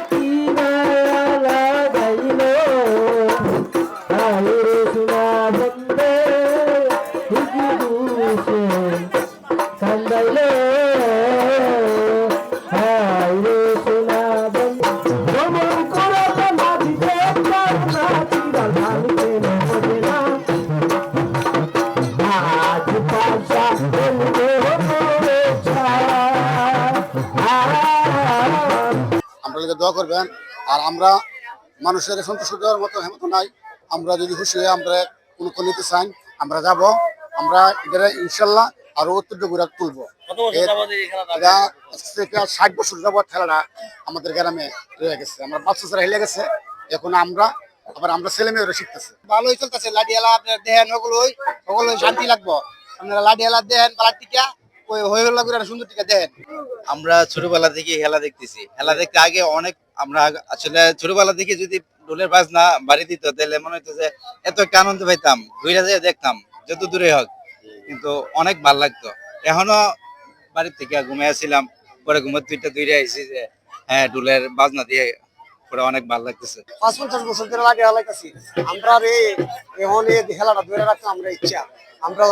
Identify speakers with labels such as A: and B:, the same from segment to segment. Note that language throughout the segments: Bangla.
A: কি মায়া লাগাইলো আরে সোনা বন্ধে হিজি দুষে কান্দাইলো আরে সোনা বন্ধে ভ্রমণ করে তো না দিতে না চিরা ভাঙতে নবে না আজ পাশা বলবো
B: আপনাদেরকে দোয়া করবেন। আর আমরা মানুষের সন্তুষ্ট দেওয়ার মতো হেমত নাই। আমরা যদি খুশি হয়ে আমরা কোনো নিতে চাই আমরা যাব, আমরা এটা ইনশাল্লাহ আরো অত্যন্ত ঘুরে তুলবো। এটা 60 বছর যাবত খেলাটা আমাদের গ্রামে রয়ে গেছে। আমরা বাচ্চারা হেলে গেছে, এখন আমরা ছেলে মেয়েরা শিখতেছে। ভালোই চলতেছে। লাঠিয়ালা আপনার দেহেন ওগুলোই শান্তি লাগবো। আপনারা লাঠিয়ালা দেহেন পালার টিকা ওই হয়ে গেল সুন্দর টিকা দেন।
C: আমরা ছোটবেলা থেকে খেলা দেখতেছি। খেলা দেখতে আগে অনেক আমরা আসলে ছোটবেলা থেকে যদি ঢোলের বাজনা বাড়ি দিত তাহলে মনে হতো যে এত একটা আনন্দ পাইতাম, ঘুরে যেয়ে দেখতাম যত দূরে হোক, কিন্তু অনেক ভাল লাগতো। এখনো বাড়ির থেকে ঘুমিয়েছিলাম, পরে ঘুমের দুইটা আইসি যে হ্যাঁ ঢোলের বাজনা দিয়ে পরে অনেক ভাল লাগতেছে।
B: ৫-৫০ বছর ধরে লাঠি হালাইতেছি। আমরা এখন এই খেলাটা ধরে রাখতে আমরা ইচ্ছা, আমরা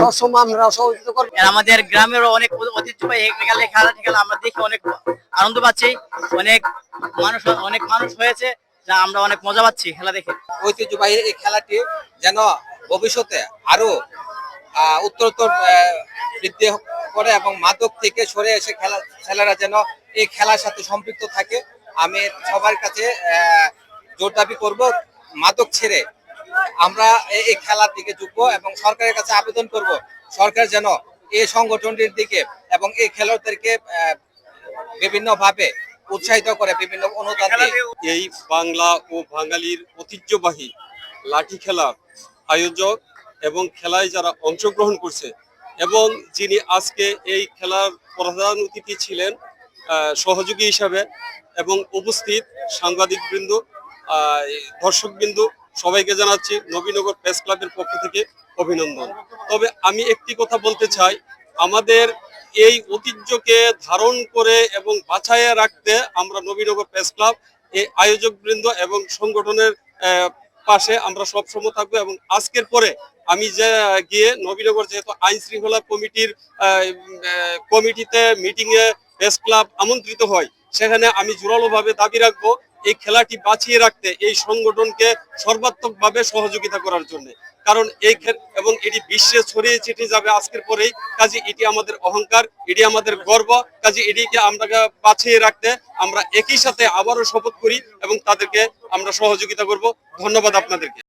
B: সবসময় আমরা সহযোগিতা করবো।
D: আমাদের গ্রামের অনেক ঐতিহ্যবাহী খেলা আমরা দেখে অনেক আনন্দ পাচ্ছি। অনেক মানুষ হয়েছে, যা আমরা অনেক মজা পাচ্ছি খেলা দেখে।
E: ঐতিহ্যবাহী এই খেলাটি যেন ভবিষ্যতে আরো উত্তরোত্তর বৃদ্ধি করে এবং মাদক থেকে সরে এসে ছেলেরা যেন এই খেলার সাথে সম্পৃক্ত থাকে। আমি সবার কাছে জোর দাবি করব, মাদক ছেড়ে আমরা এই খেলার দিকে যুক্ত এবং সরকারের কাছে আবেদন করব, সরকার যেন এই সংগঠনটির দিকে এবং এই খেলোয়াড়দেরকে বিভিন্ন ভাবে উৎসাহিত করে, বিভিন্ন অনুদান দিয়ে।
F: এই বাংলা ও বাঙালির ঐতিহ্যবাহী লাঠি খেলার আয়োজক এবং খেলায় যারা অংশগ্রহণ করছে এবং যিনি আজকে এই খেলার প্রধান অতিথি ছিলেন সহযোগী হিসাবে, এবং উপস্থিত সাংবাদিকবৃন্দ, দর্শকবৃন্দ, সবাইকে জানাচ্ছি নবীনগর প্রেস ক্লাবের পক্ষ থেকে অভিনন্দন। তবে আমি একটি কথা বলতে চাই, আমাদের এই ঐতিহ্যকে ধারণ করে এবং বাঁচাইয়ে রাখতে আমরা নবীনগর প্রেস ক্লাব এই আয়োজকবৃন্দ এবং সংগঠনের পাশে আমরা সবসময় থাকবো। এবং আজকের পরে আমি যে গিয়ে নবীনগর যেহেতু আইন শৃঙ্খলা কমিটিতে মিটিংয়ে প্রেস ক্লাব আমন্ত্রিত হয়, সেখানে আমি জোরালোভাবে দাবি রাখবো এই খেলাটি বাঁচিয়ে রাখতে এই সংগঠনকে সর্বাত্মকভাবে সহযোগিতা করার জন্য। কারণ এবং এটি বিশ্বে ছড়িয়ে ছিটিয়ে যাবে আজকের পরেই। কাজে এটি আমাদের অহংকার, এটি আমাদের গর্ব। কাজে এটিকে আমরা বাঁচিয়ে রাখতে আমরা একই সাথে আবারও শপথ করি এবং তাদেরকে আমরা সহযোগিতা করব। ধন্যবাদ আপনাদেরকে।